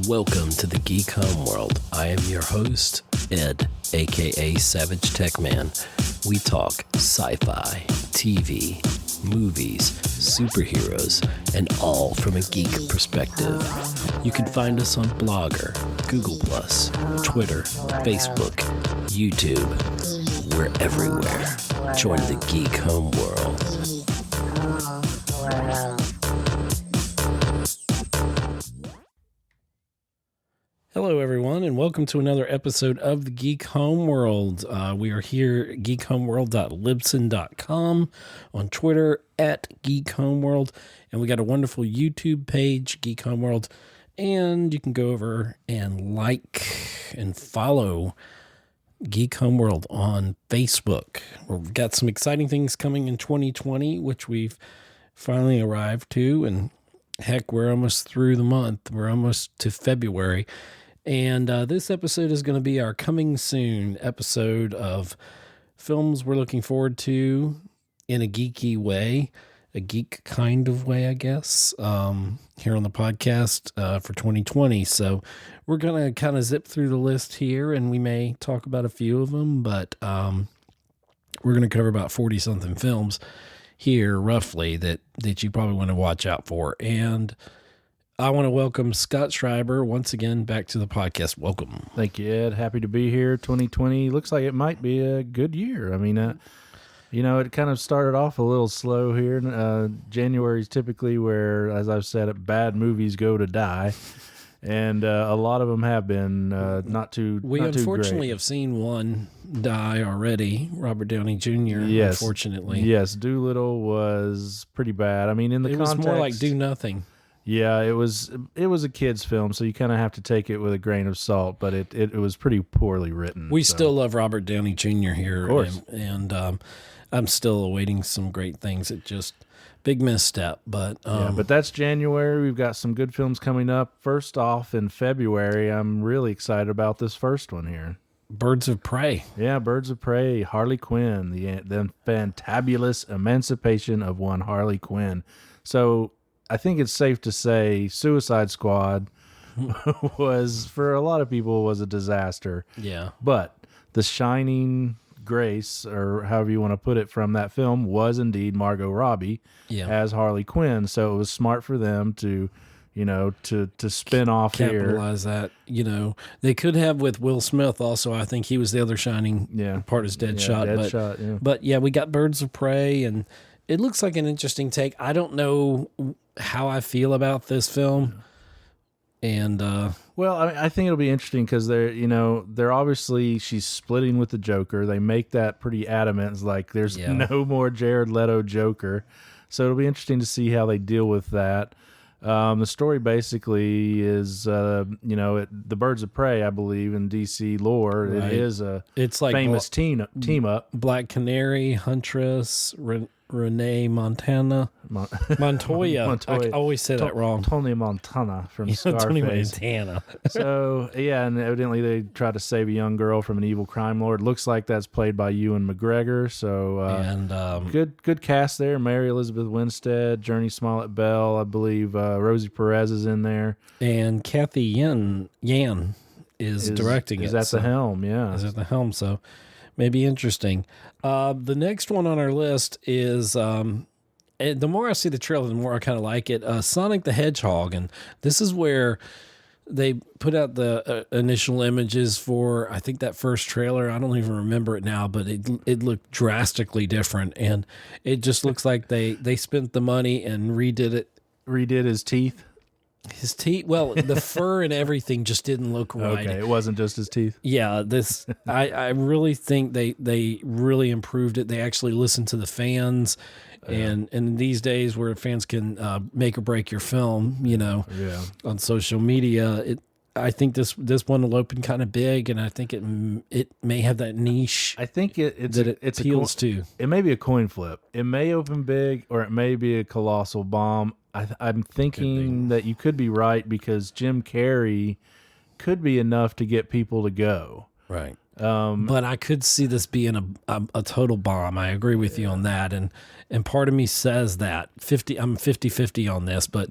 Welcome to the Geek Homeworld. I am your host, Ed, aka Savage Tech Man. We talk sci-fi, TV, movies, superheroes, and all from a geek perspective. You can find us on Blogger, Google+, Twitter, Facebook, YouTube. We're everywhere. Join the Geek Homeworld. Hello, everyone, and welcome to another episode of the Geek Homeworld. We are here at geekhomeworld.libsyn.com, on Twitter at Geek Homeworld, and we got a wonderful YouTube page, Geek Homeworld, and you can go over and like and follow Geek Homeworld on Facebook. We've got some exciting things coming in 2020, which we've finally arrived to, and heck, we're almost through the month. We're almost to February. And this episode is going to be our coming soon episode of films we're looking forward to in a geeky way, a geek kind of way, I guess, here on the podcast for 2020. So we're going to kind of zip through the list here, and we may talk about a few of them, but we're going to cover about 40-something films here, roughly, that you probably want to watch out for. And I want to welcome Scott Schreiber once again back to the podcast. Welcome. Thank you, Ed. Happy to be here. 2020 looks like it might be a good year. I mean, it kind of started off a little slow here. January is typically where, as I've said, bad movies go to die. And a lot of them have been not too We not unfortunately too have seen one die already, Robert Downey Jr., yes. Unfortunately. Yes, Doolittle was pretty bad. I mean, in the context... It was more like Do Nothing. Yeah, it was a kid's film, so you kind of have to take it with a grain of salt, but it was pretty poorly written. We still love Robert Downey Jr. here, of course. and I'm still awaiting some great things. It just, big misstep, but... but that's January. We've got some good films coming up. First off, in February, I'm really excited about this first one here. Birds of Prey. Yeah, Birds of Prey, Harley Quinn, the fantabulous emancipation of one Harley Quinn. So... I think it's safe to say Suicide Squad was, for a lot of people, was a disaster. Yeah. But the shining grace, or however you want to put it, from that film was indeed Margot Robbie as Harley Quinn. So it was smart for them to, to spin off capitalize here. That. They could have with Will Smith also. I think he was the other shining part is Deadshot. But yeah, we got Birds of Prey, and it looks like an interesting take. I don't know how I feel about this film. And well, I think it'll be interesting because they're obviously, she's splitting with the Joker. They make that pretty adamant. It's like there's no more Jared Leto Joker. So it'll be interesting to see how they deal with that. The story basically is, the Birds of Prey, I believe, in DC lore, right. It's like famous team up. Black Canary, Huntress, Renee Montoya. I always say that wrong. Tony Montana from Scarface. Tony Montana. So, and evidently they try to save a young girl from an evil crime lord. Looks like that's played by Ewan McGregor. So, good cast there. Mary Elizabeth Winstead, Journey Smollett-Bell, I believe Rosie Perez is in there. And Kathy Yan is directing it. Is at the helm, yeah. Is at the helm, so... Maybe interesting. The next one on our list is, the more I see the trailer, the more I kind of like it, Sonic the Hedgehog. And this is where they put out the initial images for, I think, that first trailer. I don't even remember it now, but it looked drastically different. And it just looks like they spent the money and redid it. Redid his teeth? His teeth, well, the fur and everything just didn't look right. Okay, it wasn't just his teeth. Yeah, I really think they really improved it. They actually listened to the fans, and these days where fans can make or break your film, on social media, I think this one will open kind of big, and I think it may have that niche. I think it appeals to. It may be a coin flip. It may open big, or it may be a colossal bomb. I'm thinking that you could be right because Jim Carrey could be enough to get people to go. Right. But I could see this being a total bomb. I agree with you on that. And part of me says that I'm 50-50 on this, but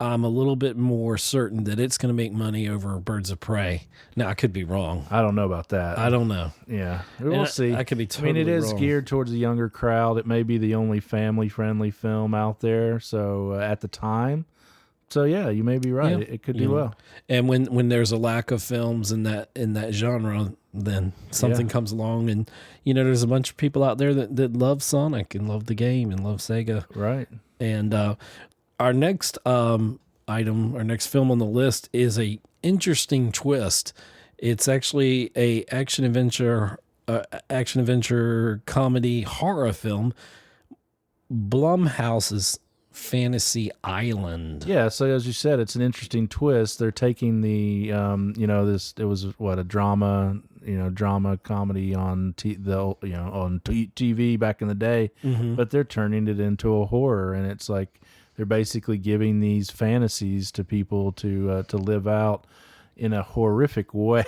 I'm a little bit more certain that it's going to make money over Birds of Prey. Now, I could be wrong. I don't know about that. I don't know. Yeah, we'll see. I could be totally wrong. it is geared towards a younger crowd. It may be the only family-friendly film out there. So at the time, so yeah, you may be right. Yeah. It could do well. And when there's a lack of films in that genre, then something comes along, and there's a bunch of people out there that love Sonic and love the game and love Sega. Right. And our next item, our next film on the list is a interesting twist. It's actually a action adventure comedy horror film. Blumhouse's Fantasy Island. Yeah, so as you said, it's an interesting twist. They're taking the it was a drama comedy on TV back in the day, but they're turning it into a horror, and it's like they're basically giving these fantasies to people to live out in a horrific way,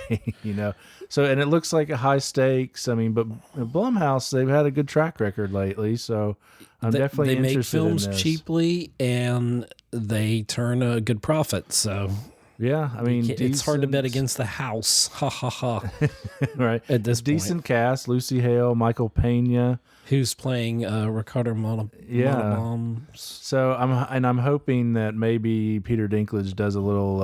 So, and it looks like a high stakes. I mean, but Blumhouse, they've had a good track record lately, so I'm definitely interested in this. They make films cheaply, and they turn a good profit, so... Yeah, I mean, it's hard to bet against the house. Ha ha ha. Right. At this decent cast: Lucy Hale, Michael Pena, who's playing Ricardo Montalban. So I'm hoping that maybe Peter Dinklage does a little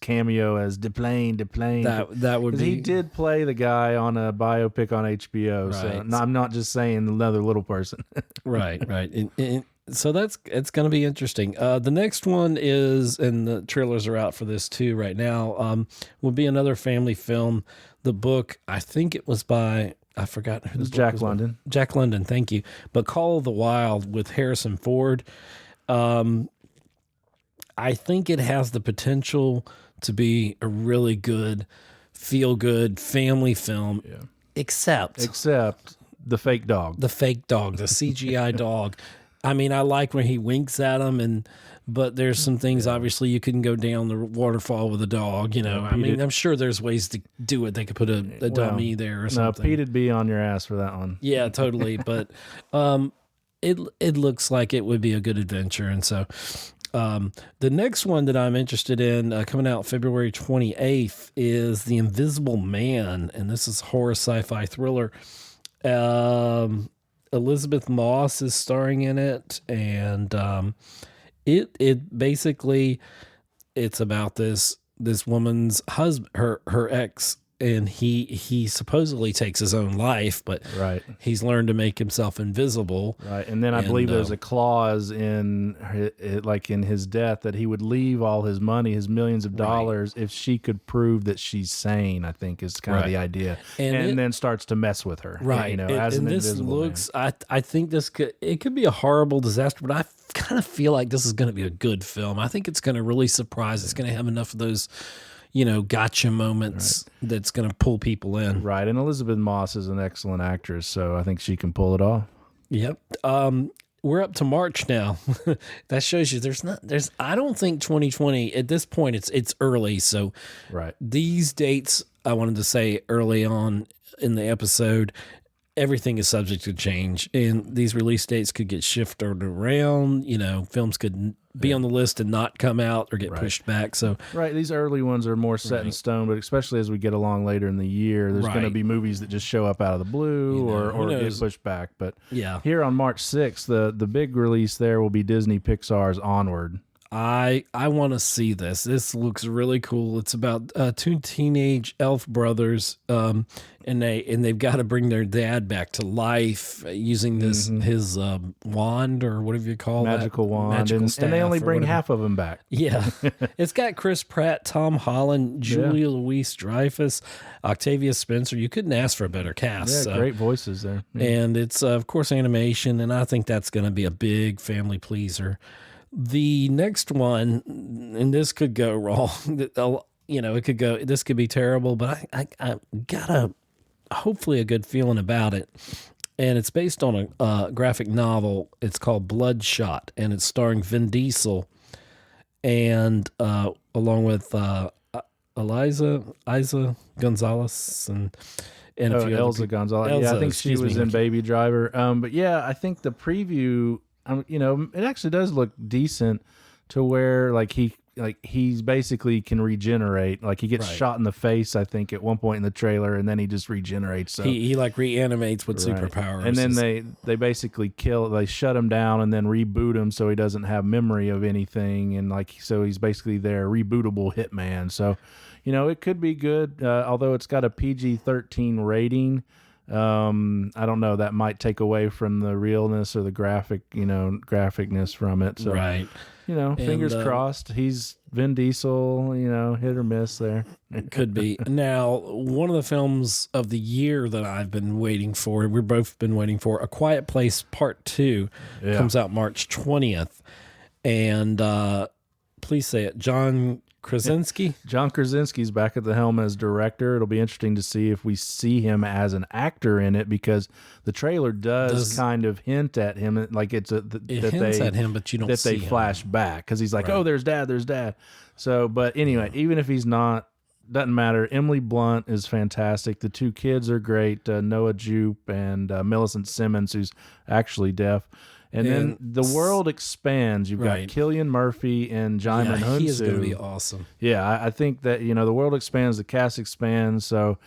cameo as Deplane. That would be. He did play the guy on a biopic on HBO. Right. So I'm not just saying another little person. Right. So it's going to be interesting. The next one is, and the trailers are out for this too right now, will be another family film. The book, I think it was by, I forgot who the book Jack was London. By. Jack London, thank you. But Call of the Wild with Harrison Ford. I think it has the potential to be a really good, feel-good family film. Yeah. Except the fake dog. The CGI dog. I mean, I like when he winks at him, but there's some things, obviously, you couldn't go down the waterfall with a dog, I mean, I'm sure there's ways to do it. They could put a dummy there or something. No, Pete'd be on your ass for that one. Yeah, totally. But it looks like it would be a good adventure. And so the next one that I'm interested in, coming out February 28th, is The Invisible Man. And this is a horror sci-fi thriller. Elizabeth Moss is starring in it, and it basically, it's about this woman's husband, her ex, and he supposedly takes his own life, but he's learned to make himself invisible. Right, and then I believe there's a clause in his death that he would leave all his money, his millions of dollars, if she could prove that she's sane. I think is kind of the idea, and then starts to mess with her. Right, as an this invisible looks. Man. I think this could be a horrible disaster, but I kind of feel like this is going to be a good film. I think it's going to really surprise. It's going to have enough of those, gotcha moments that's going to pull people in. Right. And Elizabeth Moss is an excellent actress, so I think she can pull it off. Yep. We're up to March now. That shows you I don't think 2020 at this point, it's early. So these dates, I wanted to say early on in the episode, everything is subject to change, and these release dates could get shifted around. Films could be on the list and not come out or get pushed back. So these early ones are more set in stone, but especially as we get along later in the year, there's going to be movies that just show up out of the blue or get pushed back. But here on March 6th, the big release there will be Disney Pixar's Onward. I want to see this. This looks really cool. It's about two teenage elf brothers, and they've got to bring their dad back to life using this his wand, or whatever you call magical that. Wand, magical staff, and they only bring half of them back. Yeah, it's got Chris Pratt, Tom Holland, Julia Louis-Dreyfus, Octavia Spencer. You couldn't ask for a better cast. Yeah, great voices there. Yeah. And it's of course animation, and I think that's going to be a big family pleaser. The next one, and this could go wrong, this could be terrible, but I got hopefully a good feeling about it. And it's based on a graphic novel. It's called Bloodshot, and it's starring Vin Diesel, and along with Isa Gonzalez and a few Elsa Gonzalez. I think she was in Baby Driver. But I think the preview, it actually does look decent. to where he's basically can regenerate. Like he gets shot in the face, I think, at one point in the trailer, and then he just regenerates. So he like reanimates with superpowers. And then they basically they shut him down and then reboot him so he doesn't have memory of anything, and so he's basically their rebootable hitman. So, it could be good, although it's got a PG-13 rating. I don't know, that might take away from the realness or the graphicness from it. So, right. Fingers crossed. He's Vin Diesel, hit or miss there. It could be. Now, one of the films of the year that I've been waiting for, we've both been waiting for, A Quiet Place Part 2, comes out March 20th. And please say it, John Krasinski? John Krasinski's back at the helm as director. It'll be interesting to see if we see him as an actor in it, because the trailer does kind of hint at him, like it hints at him, but you don't see they flash back because he's like, oh, there's dad. So, but anyway, even if he's not, doesn't matter. Emily Blunt is fantastic. The two kids are great. Noah Jupe and Millicent Simmons, who's actually deaf. And then the world expands. You've got Cillian Murphy and Jaimin Hunsu. He is going to be awesome. Yeah, I think that, the world expands, the cast expands. So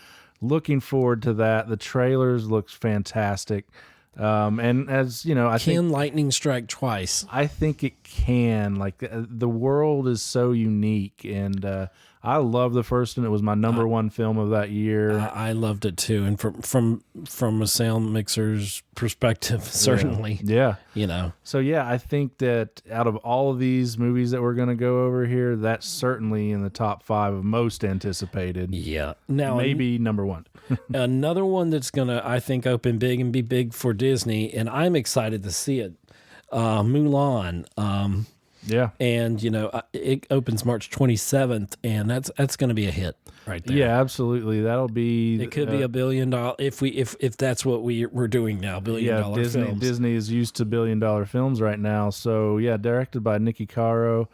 looking forward to that. The trailers looks fantastic. And as I think, can lightning strike twice? I think it can. Like the world is so unique, and I love the first one. It was my number one film of that year. I loved it too, and from a sound mixer's perspective, certainly. Yeah. So I think that out of all of these movies that we're going to go over here, that's certainly in the top 5 of most anticipated. Yeah. Now maybe number 1. Another one that's going to, I think, open big and be big for Disney, and I'm excited to see it. Mulan. Yeah. And, it opens March 27th, and that's going to be a hit right there. Yeah, absolutely. That'll be... It could be $1 billion, if that's what we're doing now, $1 billion films. Disney is used to $1 billion films right now. So, directed by Nikki Caro.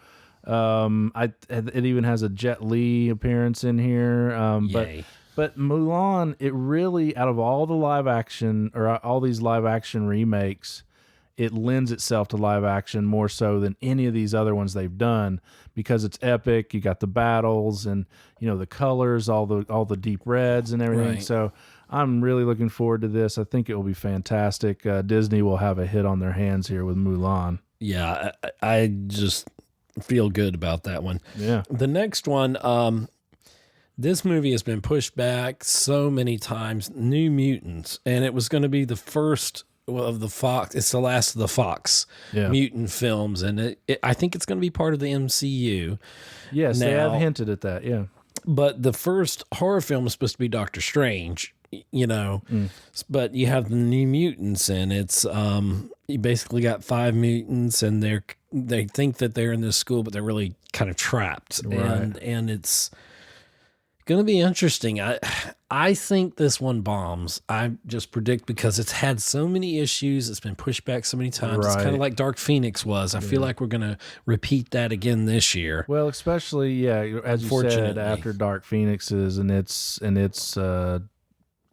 It even has a Jet Li appearance in here. But Mulan, it really, out of all the live action, or all these live action remakes, it lends itself to live action more so than any of these other ones they've done, because it's epic. You got the battles and the colors, all the deep reds and everything. Right. So I'm really looking forward to this. I think it will be fantastic. Disney will have a hit on their hands here with Mulan. Yeah, I just feel good about that one. Yeah. The next one, this movie has been pushed back so many times. New Mutants, and it was going to be the first of the Fox. It's the last of the Fox mutant films, and I think it's going to be part of the MCU. Yes, they have hinted at that. Yeah, but the first horror film is supposed to be Doctor Strange. But you have the New Mutants, and it's you basically got 5 mutants, and they think that they're in this school, but they're really kind of trapped, and it's going to be interesting. I think this one bombs. I just predict, because it's had so many issues. It's been pushed back so many times. It's kind of like Dark Phoenix was. I feel like we're going to repeat that again this year. Well, especially, as you said, after Dark Phoenix's and its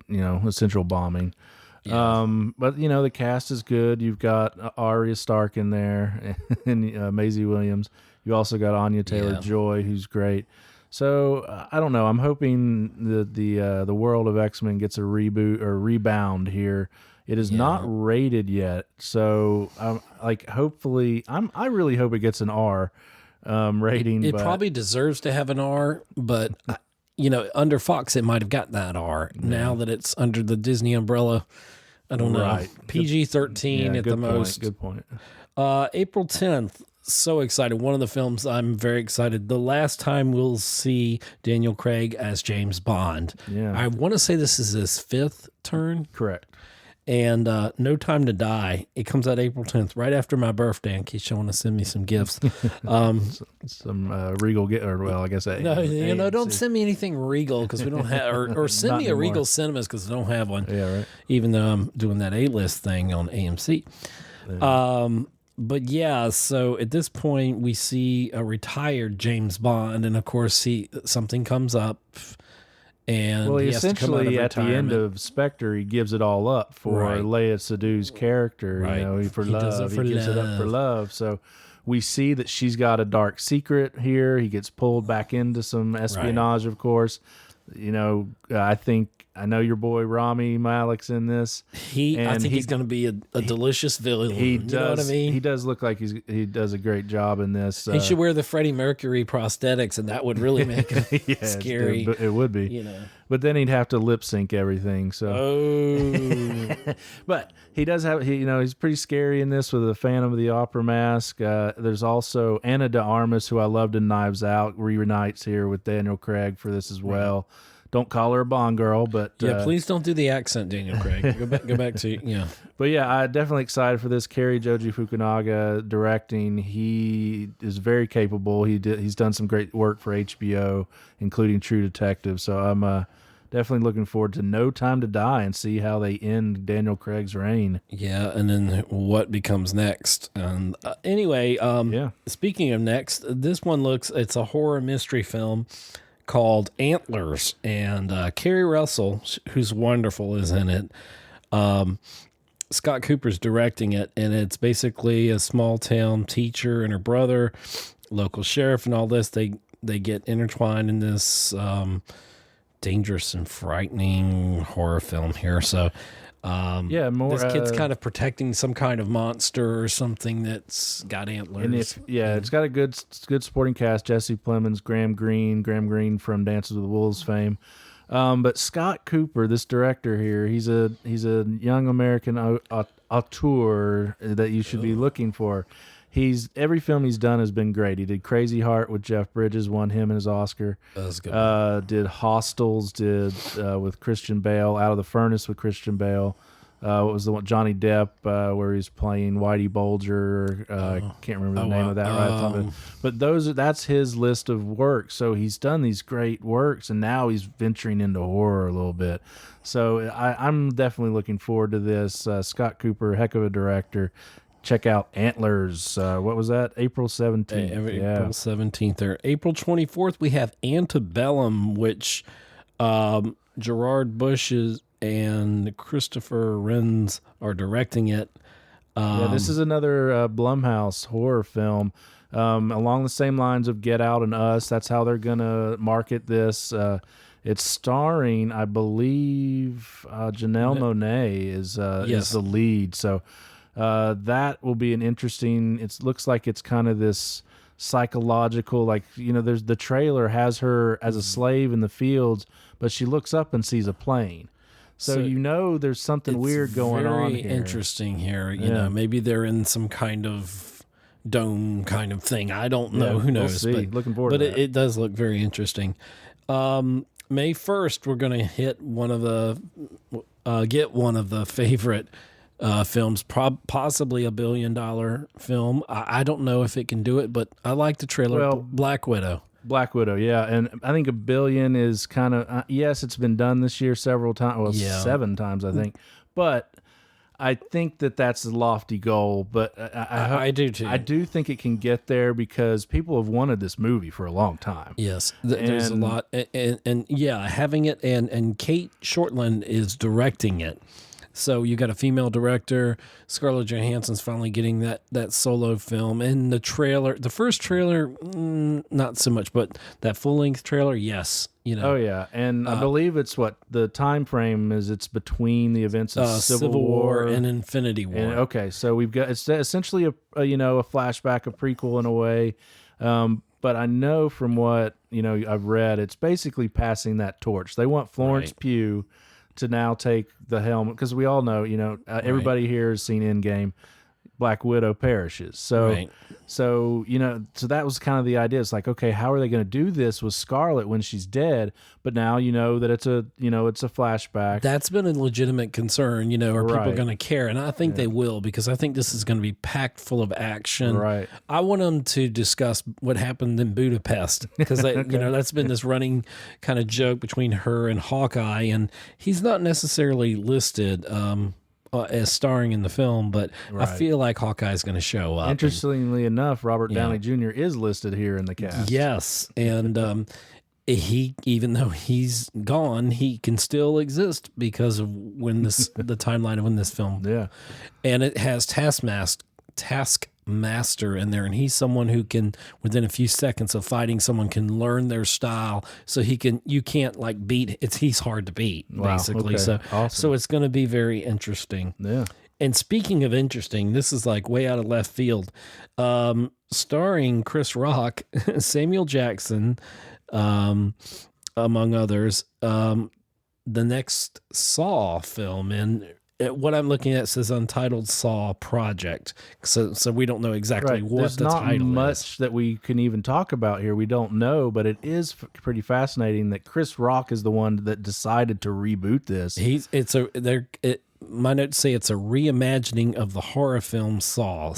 essential bombing. Yeah. But the cast is good. You've got Arya Stark in there and Maisie Williams. You also got Anya Taylor-Joy, who's great. So I don't know. I'm hoping that the world of X-Men gets a reboot or rebound here. It is not rated yet, so hopefully, I really hope it gets an R rating. It probably deserves to have an R, but under Fox it might have got that R. Yeah. Now that it's under the Disney umbrella, I don't know. PG-13 at the most. Good point. April 10th. So excited. One of the films I'm very excited. The last time we'll see Daniel Craig as James Bond. Yeah. I want to say this is his 5th turn. Correct. And No Time to Die. It comes out April 10th, right after my birthday, in case you want to send me some gifts. Some Regal gift, or well, I guess don't send me anything Regal, because we don't have, or send me a Regal Cinemas, because I don't have one. Yeah, right. Even though I'm doing that A-list thing on AMC. Yeah. But so at this point we see a retired James Bond, and of course something comes up, and he essentially at the end of Spectre he gives it all up for Leia Sedu's character. Right. He gives it up for love. So We see that she's got a dark secret here. He gets pulled back into some espionage, of course. I know your boy Rami Malek's in this. I think he's going to be a delicious villain. He does. You know what I mean? He does look like he does a great job in this. He should wear the Freddie Mercury prosthetics, and that would really make it scary. It would be. But then he'd have to lip sync everything. So. But he does have. He's pretty scary in this with the Phantom of the Opera mask. There's also Ana de Armas, who I loved in Knives Out, reunites here with Daniel Craig for this as well. Don't call her a Bond girl, but please don't do the accent, Daniel Craig. Go back to But yeah, I'm definitely excited for this. Kerry Joji Fukunaga directing. He is very capable. He's done some great work for HBO, including True Detective. So I'm definitely looking forward to No Time to Die and see how they end Daniel Craig's reign. Yeah, and then what becomes next. And anyway, speaking of next, this one it's a horror mystery film called Antlers, and Kerry Russell, who's wonderful, is in it. Scott Cooper's directing it, and it's basically a small town teacher and her brother, local sheriff, and all this. They get intertwined in this dangerous and frightening horror film here. So this kid's kind of protecting some kind of monster or something that's got antlers. And it's got a good supporting cast. Jesse Plemons, Graham Greene from Dances with Wolves fame. But Scott Cooper, this director here, he's a young American auteur that you should be looking for. Every film he's done has been great. He did Crazy Heart with Jeff Bridges, won him his Oscar. That was good. Did Hostels, with Christian Bale, Out of the Furnace with Christian Bale. What was the one, Johnny Depp, where he's playing Whitey Bulger? I can't remember the name of that right. But that's his list of work. So he's done these great works, and now he's venturing into horror a little bit. So I'm definitely looking forward to this. Scott Cooper, heck of a director. Check out Antlers. What was that? April 17th. April 17th. Or April 24th, we have Antebellum, which Gerard Bush and Christopher Renz are directing it. This is another Blumhouse horror film along the same lines of Get Out and Us. That's how they're going to market this. It's starring, I believe, Janelle Monáe is the lead. So that will be an interesting. It looks like it's kind of this psychological, there's the trailer has her as a slave in the fields, but she looks up and sees a plane. So there's something weird going on here. Very interesting here. You know, maybe they're in some kind of dome kind of thing. I don't know. Who knows? We'll see. Looking forward to that. It does look very interesting. May 1st, we're going to hit get one of the favorite films, possibly $1 billion film. I don't know if it can do it, but I like the trailer. Black Widow. Black Widow, yeah. And I think $1 billion is kind of, yes, it's been done this year several times. Well, 7 times, I think. But I think that's a lofty goal. But I do too. I do think it can get there because people have wanted this movie for a long time. Yes, there's a lot. And having it, and Kate Shortland is directing it. So you got a female director. Scarlett Johansson's finally getting that solo film. And the first trailer, not so much, but that full-length trailer, yes. Oh, yeah. And I believe it's the time frame is it's between the events of Civil War and Infinity War. So it's essentially a flashback, a prequel in a way. But I know from what, I've read, it's basically passing that torch. They want Florence Pugh to now take the helm, because we all know, everybody here has seen Endgame. Black Widow perishes. So that was kind of the idea. It's like, okay, how are they going to do this with Scarlet when she's dead? But now that it's a flashback. That's been a legitimate concern. Are people going to care? And I think they will, because I think this is going to be packed full of action. Right. I want them to discuss what happened in Budapest, because that's been this running kind of joke between her and Hawkeye, and he's not necessarily listed as starring in the film, but I feel like Hawkeye's going to show up. Interestingly enough, Robert Downey Jr. is listed here in the cast. Yes, and he, even though he's gone, he can still exist because of when the timeline of when this film. Yeah, and it has Taskmaster master in there, and he's someone who can, within a few seconds of fighting someone, can learn their style. So you can't like he's hard to beat, basically. Okay. So Awesome. so it's going to be very interesting. Yeah. And speaking of interesting, this is like way out of left field. Starring Chris Rock, Samuel Jackson, among others. The next Saw film, and what I'm looking at says Untitled Saw Project. So we don't know exactly what There's the title is. There's not much that we can even talk about here. We don't know, but it is pretty fascinating that Chris Rock is the one that decided to reboot this. My notes say it's a reimagining of the horror film Saw.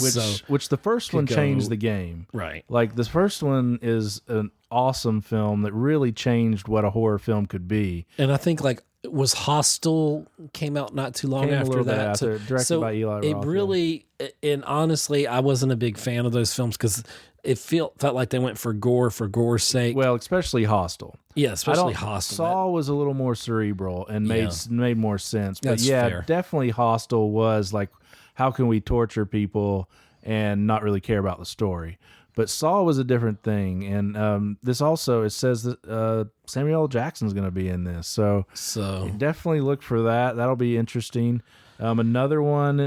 Which the first one changed the game. Right. Like the first one is an awesome film that really changed what a horror film could be. And I think like was Hostel came out not too long after that. Directed by Eli Roth. It really, and honestly, I wasn't a big fan of those films because it felt like they went for gore's sake. Well, especially Hostel. Yeah, especially Hostel. Saw was a little more cerebral and made more sense. But That's yeah, fair. definitely Hostel was like, how can we torture people and not really care about the story? But Saw was a different thing. And this also, it says that Samuel L. Jackson's going to be in this. So definitely look for that. That'll be interesting. Another one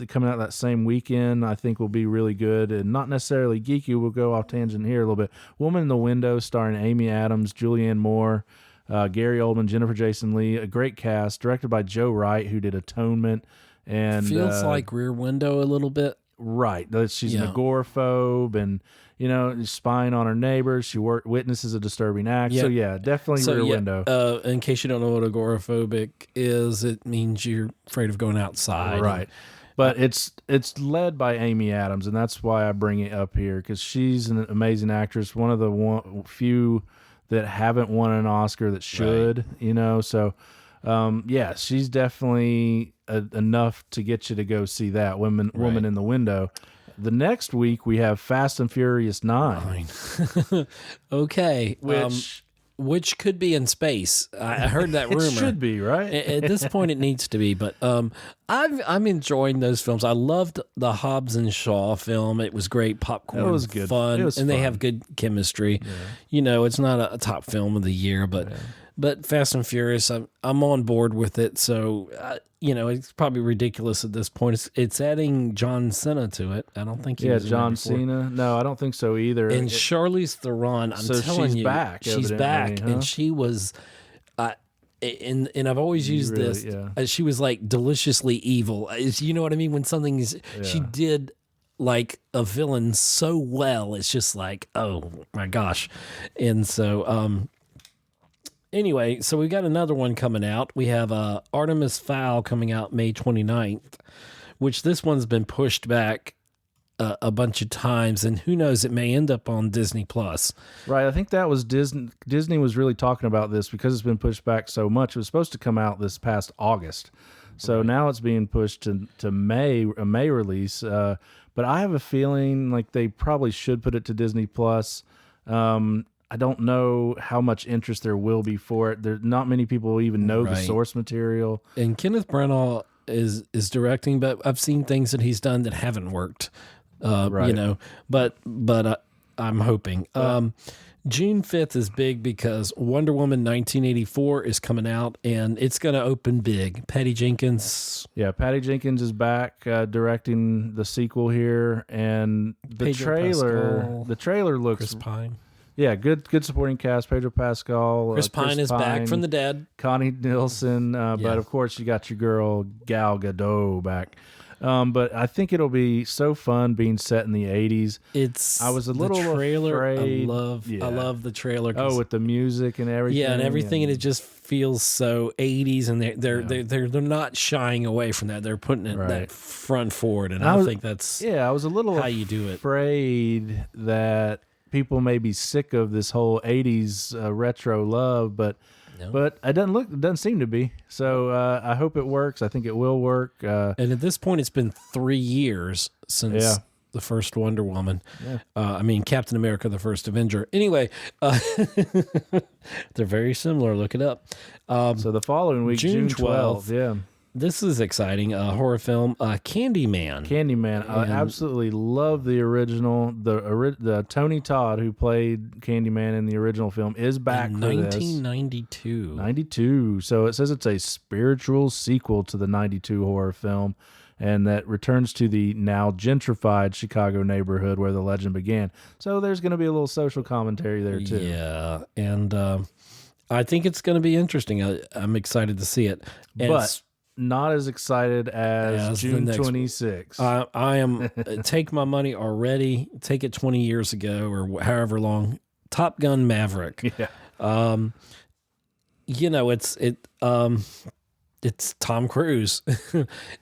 coming out that same weekend I think will be really good and not necessarily geeky. We'll go off tangent here a little bit. Woman in the Window starring Amy Adams, Julianne Moore, Gary Oldman, Jennifer Jason Leigh. A great cast, directed by Joe Wright, who did Atonement. And feels like Rear Window a little bit. Right. She's an agoraphobe and, spying on her neighbors. She witnesses a disturbing act. Yeah. So, yeah, definitely Rear Window. In case you don't know what agoraphobic is, it means you're afraid of going outside. Right. But it's led by Amy Adams, and that's why I bring it up here, because she's an amazing actress, one of the few that haven't won an Oscar that should, So, she's definitely enough to get you to go see that, Woman in the Window. The next week, we have Fast and Furious 9. Okay. Which could be in space. I heard that rumor. It should be, right? At this point, it needs to be. But I'm enjoying those films. I loved the Hobbs and Shaw film. It was great popcorn. It was good. Fun. It was and fun. they have good chemistry. Yeah. It's not a top film of the year, but Fast and Furious, I'm on board with it. So, it's probably ridiculous at this point. It's adding John Cena to it. I don't think he was in there John before. Cena. No, I don't think so either. And Charlize Theron, I'm telling she's you, back. She's back, huh? and she was, and I've always used this. She was like deliciously evil. You know what I mean? When something is, she did like a villain so well. It's just like, oh my gosh, and so anyway, so we got another one coming out. We have Artemis Fowl coming out May 29th, which this one's been pushed back a bunch of times, and who knows, it may end up on Disney Plus. Right, I think that was Disney. Disney was really talking about this because it's been pushed back so much. It was supposed to come out this past August, so now it's being pushed to May, a May release. But I have a feeling like they probably should put it to Disney Plus. I don't know how much interest there will be for it. There not many people even know the source material. And Kenneth Branagh is directing, but I've seen things that he's done that haven't worked. But I'm hoping. June 5th is big because Wonder Woman 1984 is coming out, and it's going to open big. Patty Jenkins. Yeah, Patty Jenkins is back directing the sequel here, and the trailer looks. Chris Pine. Yeah, good supporting cast. Pedro Pascal. Chris Pine is back from the dead. Connie Nielsen. But of course, you got your girl Gal Gadot back. But I think it'll be so fun being set in the 80s. I was a little trailer, afraid. I love the trailer. Oh, with the music and everything. Yeah, and everything, and it just feels so 80s, and they're not shying away from that. They're putting it that front forward, and I think that's I was a little how you do it. Afraid that people may be sick of this whole 80s retro love, but it doesn't seem to be. So I hope it works. I think it will work. And at this point, it's been 3 years since the first Wonder Woman. Yeah. Captain America, the first Avenger. Anyway, they're very similar. Look it up. So the following week, June 12th. this is exciting. A horror film, Candyman. Candyman. I absolutely love the original. The Tony Todd, who played Candyman in the original film, is back in for 1992. this. 92. So it says it's a spiritual sequel to the 92 horror film, and that returns to the now gentrified Chicago neighborhood where the legend began. So there's going to be a little social commentary there too. Yeah, and I think it's going to be interesting. I'm excited to see it. And But not as excited as June 26th. I am. Take my money already. Take it 20 years ago or however long. Top Gun Maverick. Yeah. It's Tom Cruise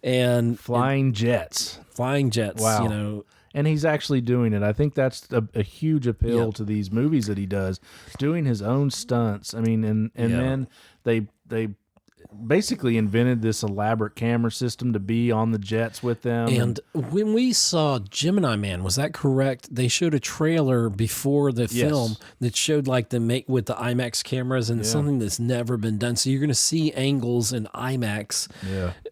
and Flying jets. Wow. And he's actually doing it. I think that's a huge appeal to these movies that he does, doing his own stunts. I mean, and then they basically invented this elaborate camera system to be on the jets with them. And when we saw Gemini Man, was that correct? They showed a trailer before the film that showed like with the IMAX cameras and something that's never been done. So you're going to see angles in IMAX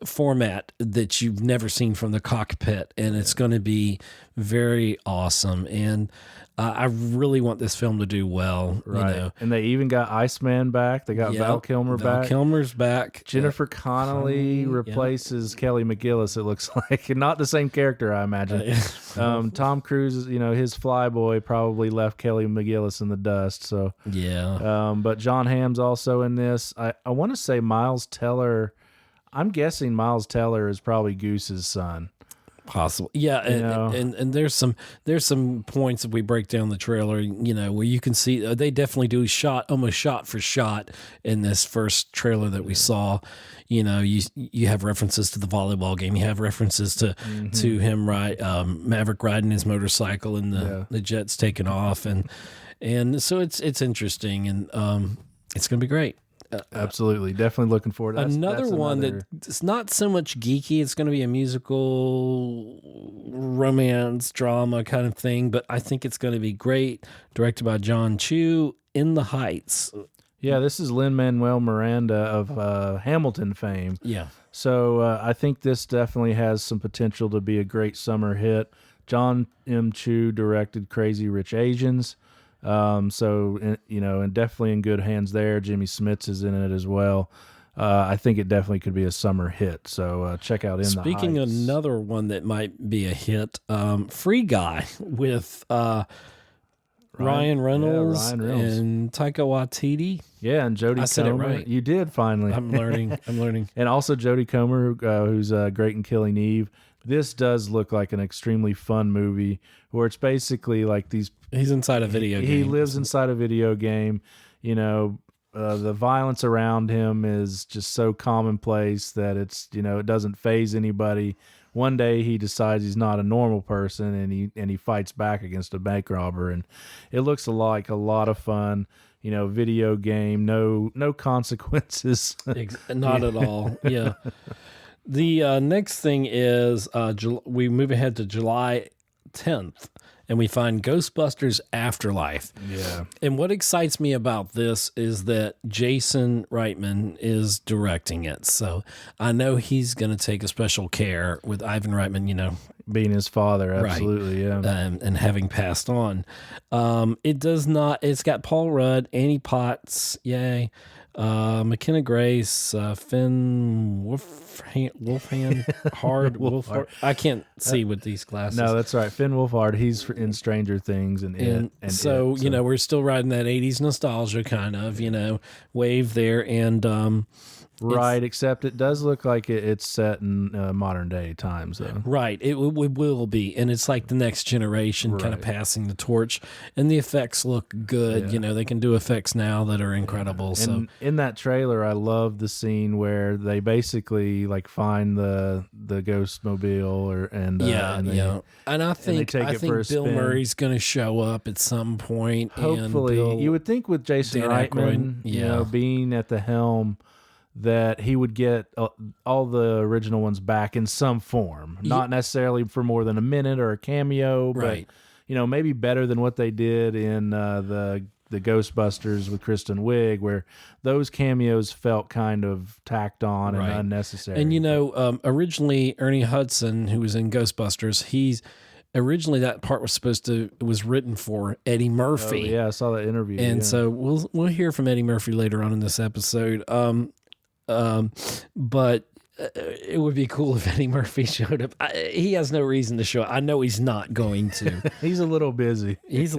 format that you've never seen from the cockpit, and it's going to be very awesome. And I really want this film to do well. Right. And they even got Iceman back. They got Val Kilmer back. Val Kilmer's back. Jennifer Connelly replaces Kelly McGillis, it looks like. And not the same character, I imagine. Tom Cruise, his flyboy probably left Kelly McGillis in the dust. So but John Hamm's also in this. I want to say Miles Teller. I'm guessing Miles Teller is probably Goose's son. Possible, yeah, and there's some points if we break down the trailer, where you can see they definitely do almost shot for shot in this first trailer that we saw. You have references to the volleyball game, you have references to him Maverick riding his motorcycle and the jets taking off, and so it's interesting, and it's gonna be great. Absolutely. Definitely looking forward to that. Another one that's not so much geeky. It's going to be a musical romance drama kind of thing, but I think it's going to be great. Directed by John Chu, In the Heights. Yeah, this is Lin-Manuel Miranda of Hamilton fame. Yeah. So I think this definitely has some potential to be a great summer hit. John M. Chu directed Crazy Rich Asians. And definitely in good hands there. Jimmy Smits is in it as well. I think it definitely could be a summer hit. So check out In the Heights. Speaking of another one that might be a hit, Free Guy with Ryan Reynolds and Taika Waititi. Yeah, and Jodie Comer. I said it right. You did finally. I'm learning. And also Jodie Comer, who's great in Killing Eve. This does look like an extremely fun movie where it's basically like these. He's inside a video game. He lives inside a video game. The violence around him is just so commonplace that it's, it doesn't faze anybody. One day he decides he's not a normal person and he fights back against a bank robber, and it looks like a lot of fun. Video game, no consequences. Not at all. Yeah. The next thing is we move ahead to July 10th, and we find Ghostbusters Afterlife. Yeah. And what excites me about this is that Jason Reitman is directing it. So I know he's going to take a special care with Ivan Reitman, being his father. Absolutely. Right. Yeah. And having passed on. It's got Paul Rudd, Annie Potts, yay. McKenna Grace, Finn Wolfhard. I can't see with these glasses. No, that's right. Finn Wolfhard. He's in Stranger Things and so we're still riding that 80s nostalgia kind of, wave there. And right, except it does look like it's set in modern day times, though. Right, it will be, and it's like the next generation kind of passing the torch, and the effects look good. Yeah. They can do effects now that are incredible. Yeah. So and in that trailer, I love the scene where they basically find the ghost mobile and I think Bill spin. Murray's going to show up at some point. Hopefully, and you would think with Jason Reitman, being at the helm, that he would get all the original ones back in some form, not necessarily for more than a minute or a cameo, but maybe better than what they did in the the Ghostbusters with Kristen Wiig, where those cameos felt kind of tacked on and unnecessary. And originally Ernie Hudson, who was in Ghostbusters, originally that part was written for Eddie Murphy. Oh, yeah, I saw that interview. And so we'll hear from Eddie Murphy later on in this episode. But it would be cool if Eddie Murphy showed up. He has no reason to show up. I know he's not going to. He's a little busy. He's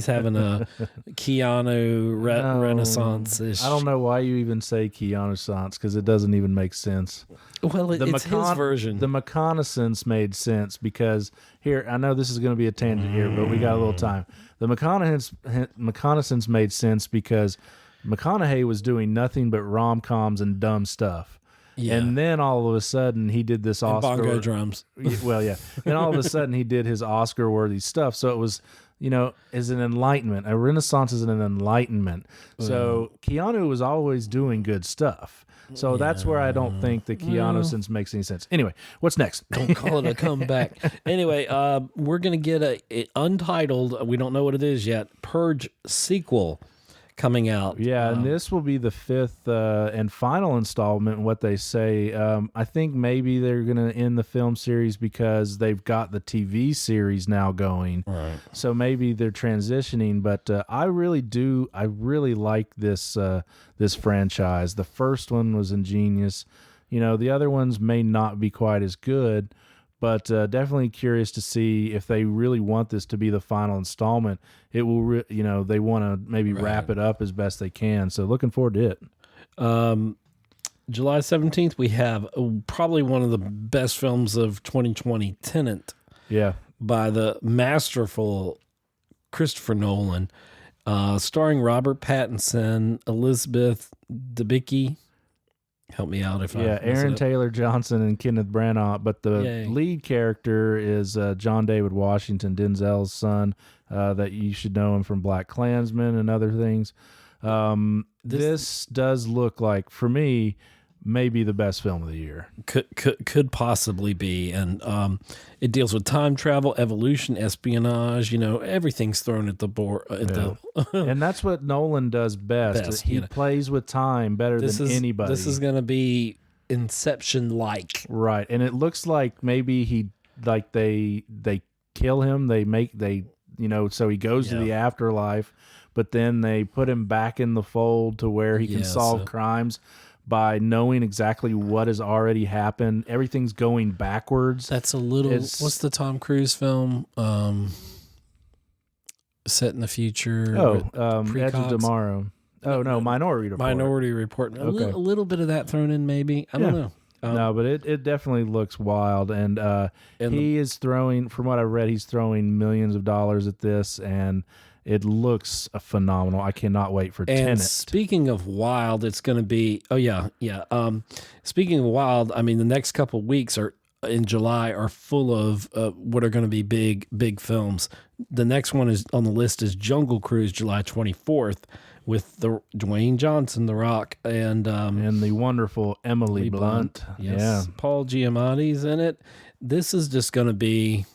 having a Keanu Renaissance. I don't know why you even say Keanu-sance, because it doesn't even make sense. Well, it's his version. The reconnaissance made sense because here, I know this is going to be a tangent here, but we got a little time. The reconnaissance made sense because McConaughey was doing nothing but rom-coms and dumb stuff. Yeah. And then all of a sudden he did this Oscar bongo drums. Well, yeah. And all of a sudden he did his Oscar-worthy stuff. So it was, is an enlightenment. A renaissance is an enlightenment. So Keanu was always doing good stuff. So that's where I don't think the Keanu-sance makes any sense. Anyway, what's next? Don't call it a comeback. Anyway, we're going to get a untitled, we don't know what it is yet, Purge sequel coming out. Yeah, and this will be the fifth and final installment in what they say. I think maybe they're going to end the film series because they've got the TV series now going. Right. So maybe they're transitioning, but I really like this this franchise. The first one was ingenious. The other ones may not be quite as good, but definitely curious to see if they really want this to be the final installment. It will, they want to maybe wrap it up as best they can. So looking forward to it. July 17th, we have probably one of the best films of 2020, Tenet. Yeah. By the masterful Christopher Nolan, starring Robert Pattinson, Elizabeth Debicki. Help me out if I Aaron Taylor Johnson and Kenneth Branagh, but the lead character is John David Washington, Denzel's son, that you should know him from BlacKkKlansman and other things. This does look like, for me, maybe the best film of the year. Could possibly be, and it deals with time travel, evolution, espionage. Everything's thrown at the board. And that's what Nolan does best. He plays with time better than anybody. This is going to be Inception-like, right? And it looks like maybe they kill him. So he goes to the afterlife, but then they put him back in the fold to where he can solve crimes by knowing exactly what has already happened. Everything's going backwards. That's a little... What's the Tom Cruise film? Set in the future. Edge of Tomorrow. Oh, no, Minority Report. Minority Report. A little bit of that thrown in, maybe. I don't know. No, but it definitely looks wild. And he is throwing, from what I read, he's throwing millions of dollars at this, and it looks phenomenal. I cannot wait for Tenet. Speaking of wild, it's going to be... speaking of wild, I mean, the next couple of weeks in July are full of what are going to be big films. The next one is on the list is Jungle Cruise, July 24th, with Dwayne Johnson, The Rock, and the wonderful Emily Blunt. Yes. Yeah, Paul Giamatti's in it. This is just going to be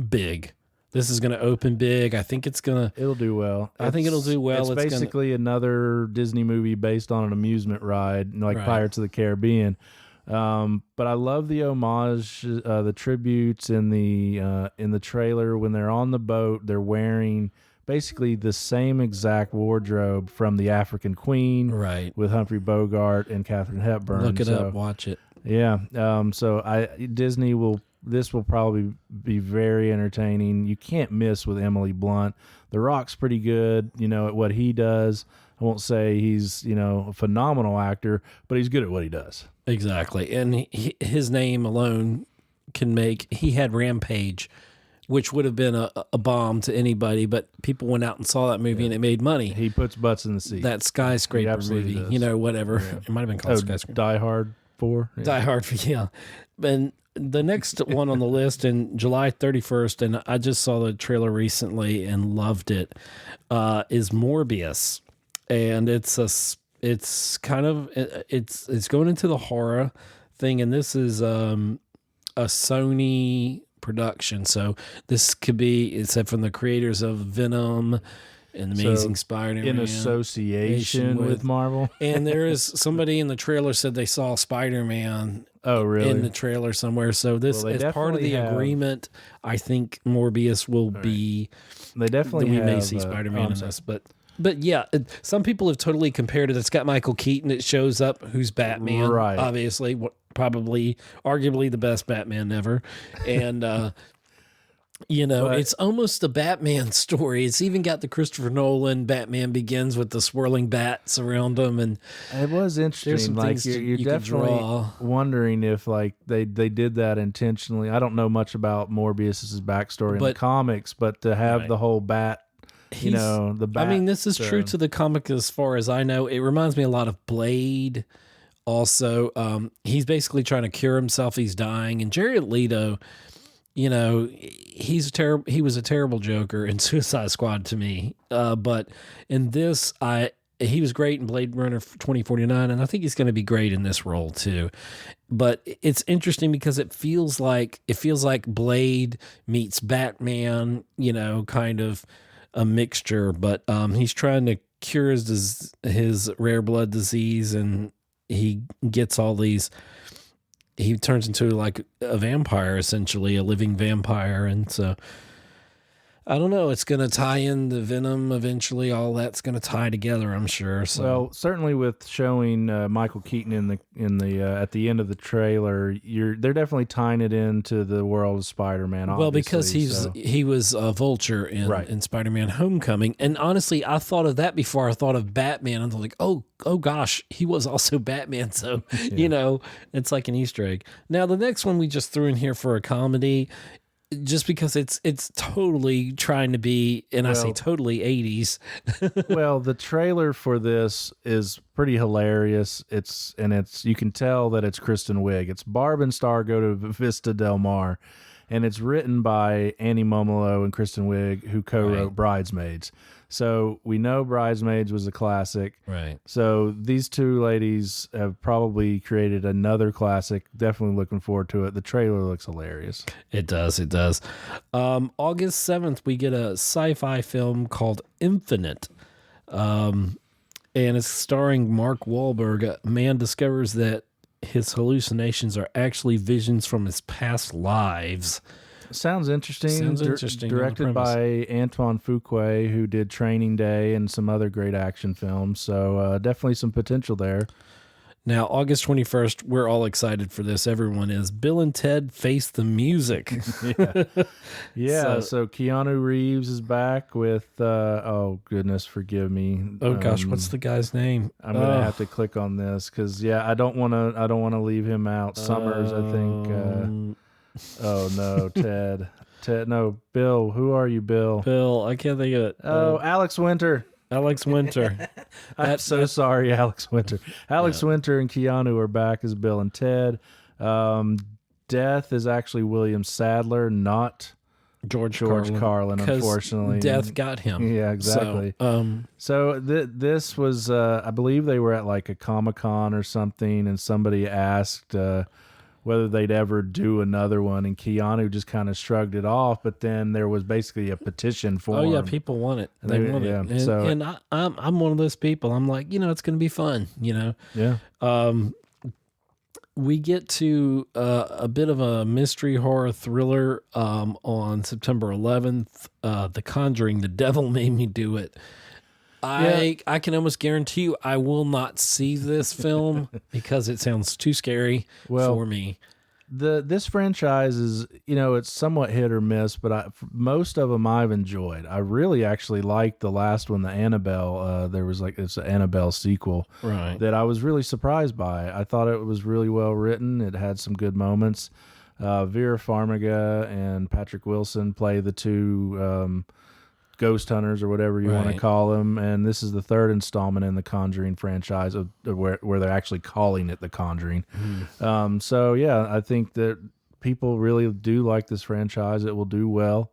big. This is going to open big. I think it'll do well. I think it'll do well. It's basically another Disney movie based on an amusement ride, like Pirates of the Caribbean. But I love the homage, the tributes in the trailer. When they're on the boat, they're wearing basically the same exact wardrobe from The African Queen, with Humphrey Bogart and Katharine Hepburn. Look it up, watch it. Yeah. This will probably be very entertaining. You can't miss with Emily Blunt. The Rock's pretty good, at what he does. I won't say he's, a phenomenal actor, but he's good at what he does. Exactly. And his name alone he had Rampage, which would have been a bomb to anybody, but people went out and saw that movie and it made money. He puts butts in the seat. That Skyscraper movie, whatever. Yeah. It might have been called Skyscraper. Die Hard 4. Yeah. Die Hard 4, yeah. And the next one on the list in July 31st, and I just saw the trailer recently and loved it, is Morbius. And it's going into the horror thing, and this is a Sony production. So this could be, it said, from the creators of Venom in Amazing Spider-Man. In association with Marvel. And there is somebody in the trailer said they saw Spider-Man in the trailer somewhere. So this is part of the agreement. I think Morbius will be... They definitely we may see Spider-Man in this, But yeah, some people have totally compared it. It's got Michael Keaton. It shows up who's Batman, right? Obviously, probably, arguably the best Batman ever. And, it's almost a Batman story. It's even got the Christopher Nolan Batman Begins with the swirling bats around him. And it was interesting. Like you're definitely wondering if like they did that intentionally. I don't know much about Morbius's backstory in the comics, but to have the whole bat. The bat. I mean, this is true to the comic as far as I know. It reminds me a lot of Blade. Also, he's basically trying to cure himself. He's dying. And Jared Leto, he was a terrible Joker in Suicide Squad to me. But in this, he was great in Blade Runner 2049, and I think he's going to be great in this role too. But it's interesting because it feels like Blade meets Batman, kind of a mixture, but he's trying to cure his rare blood disease, and he gets all these. He turns into like a vampire, essentially a living vampire, and so I don't know. It's going to tie in the Venom eventually. All that's going to tie together, I'm sure. So. Well, certainly with showing Michael Keaton in the at the end of the trailer, they're definitely tying it into the world of Spider-Man. Well, because he was a Vulture in Spider-Man: Homecoming, and honestly, I thought of that before I thought of Batman. I'm like, oh gosh, he was also Batman. So it's like an Easter egg. Now the next one we just threw in here for a comedy. Just because it's totally trying to be, and I say totally 80s. Well, the trailer for this is pretty hilarious. It's you can tell that it's Kristen Wiig. It's Barb and Star go to Vista Del Mar, and it's written by Annie Momolo and Kristen Wiig, who co-wrote Bridesmaids. So we know Bridesmaids was a classic. Right. So these two ladies have probably created another classic. Definitely looking forward to it. The trailer looks hilarious. It does. August 7th, we get a sci-fi film called Infinite. And it's starring Mark Wahlberg. A man discovers that his hallucinations are actually visions from his past lives. Sounds interesting. Directed by Antoine Fuqua, who did Training Day and some other great action films. So definitely some potential there. Now, August 21st, we're all excited for this. Everyone is. Bill and Ted Face the Music. Yeah. So Keanu Reeves is back with, oh, goodness, forgive me. Oh, gosh, what's the guy's name? I'm going to have to click on this because, I don't want to leave him out. Summers, I think. Oh no, Ted, no, Bill. Who are you, Bill? Bill, I can't think of it. Oh, Alex Winter. I'm so sorry, Alex Winter. Alex Winter and Keanu are back as Bill and Ted. Death is actually William Sadler, not George Carlin, unfortunately. Death got him. Yeah, exactly. So this was, I believe they were at like a Comic-Con or something, and somebody asked whether they'd ever do another one, and Keanu just kind of shrugged it off. But then there was basically a petition for him. Oh yeah, people want it. They want it. And I'm one of those people. I'm like, it's going to be fun. Yeah. We get to a bit of a mystery horror thriller on September 11th. The Conjuring, The Devil Made Me Do It. I can almost guarantee you I will not see this film because it sounds too scary for me. This franchise is, it's somewhat hit or miss, but most of them I've enjoyed. I really actually liked the last one, the Annabelle. There was it's an Annabelle sequel that I was really surprised by. I thought it was really well written. It had some good moments. Vera Farmiga and Patrick Wilson play the two ghost hunters or whatever you want to call them, and this is the third installment in the Conjuring franchise where they're actually calling it the Conjuring. So yeah, I think that people really do like this franchise. It will do well.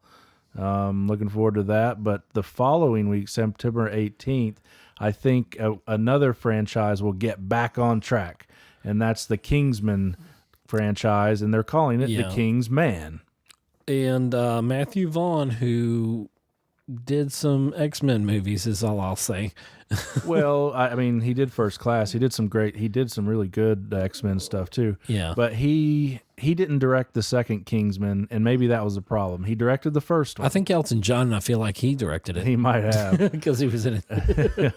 Looking forward to that. But the following week, September 18th, I think another franchise will get back on track, and that's the Kingsman franchise, and they're calling it the King's Man. And Matthew Vaughn, who did some X-Men movies is all I'll say. Well, I mean, he did First Class. He did some really good X-Men stuff too. Yeah. But he didn't direct the second Kingsman, and maybe that was the problem. He directed the first one. I think Elton John, I feel like he directed it. He might have. Because he was in it.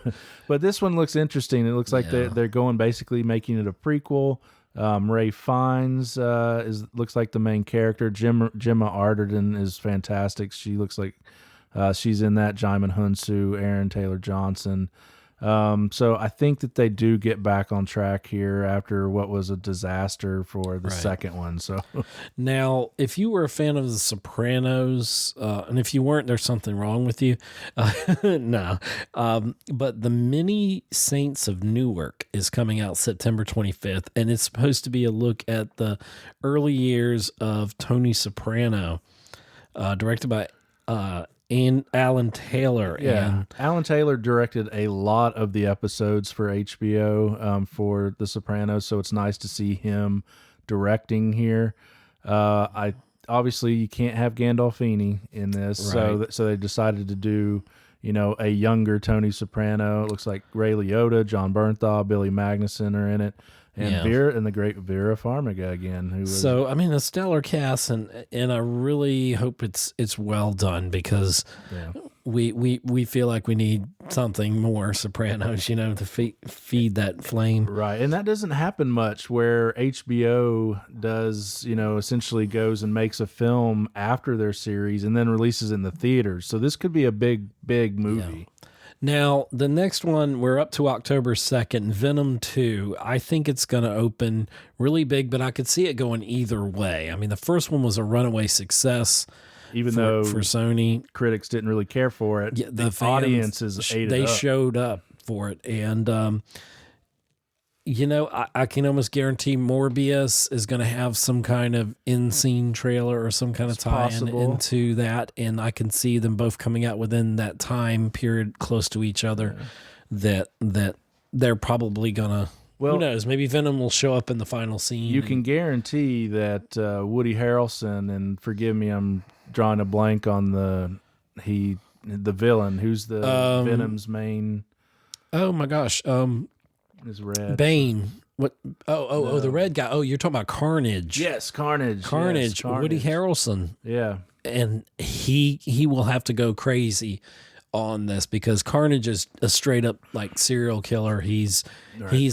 But this one looks interesting. It looks like they're going basically making it a prequel. Ray Fiennes looks like the main character. Gemma Arterton is fantastic. She looks like she's in that. Jaimin Hunsu, Aaron Taylor Johnson. So I think that they do get back on track here after what was a disaster for the second one. So now, if you were a fan of The Sopranos, and if you weren't, there's something wrong with you. No. But The Many Saints of Newark is coming out September 25th, and it's supposed to be a look at the early years of Tony Soprano, directed by and Alan Taylor. Yeah, and Alan Taylor directed a lot of the episodes for HBO for The Sopranos, so it's nice to see him directing here. Obviously you can't have Gandolfini in this, Right. so they decided to do a younger Tony Soprano. It looks like Ray Liotta, John Bernthal, Billy Magnuson are in it. And the great Vera Farmiga again. Who was, so I mean, a stellar cast, and I really hope it's well done, because we feel like we need something more Sopranos, to feed that flame. right, and that doesn't happen much where HBO does, essentially goes and makes a film after their series and then releases in the theaters. So this could be a big movie. Yeah. Now, the next one, we're up to October 2nd, Venom 2. I think it's going to open really big, but I could see it going either way. I mean, the first one was a runaway success, even though for Sony. Critics didn't really care for it. Yeah, the fans, audiences ate it up. Showed up for it. And, I can almost guarantee Morbius is going to have some kind of in-scene trailer or some kind of tie-in into that, and I can see them both coming out within that time period close to each other. That they're probably gonna. Who knows? Maybe Venom will show up in the final scene. You can guarantee that Woody Harrelson, and forgive me, I'm drawing a blank on the villain. Who's the Venom's main? Oh my gosh. Is red. Bane. What? Oh, the red guy. Oh, you're talking about Carnage. Yes, Carnage. Carnage. Woody Harrelson. Yeah. And he will have to go crazy on this, because Carnage is a straight up like serial killer. He's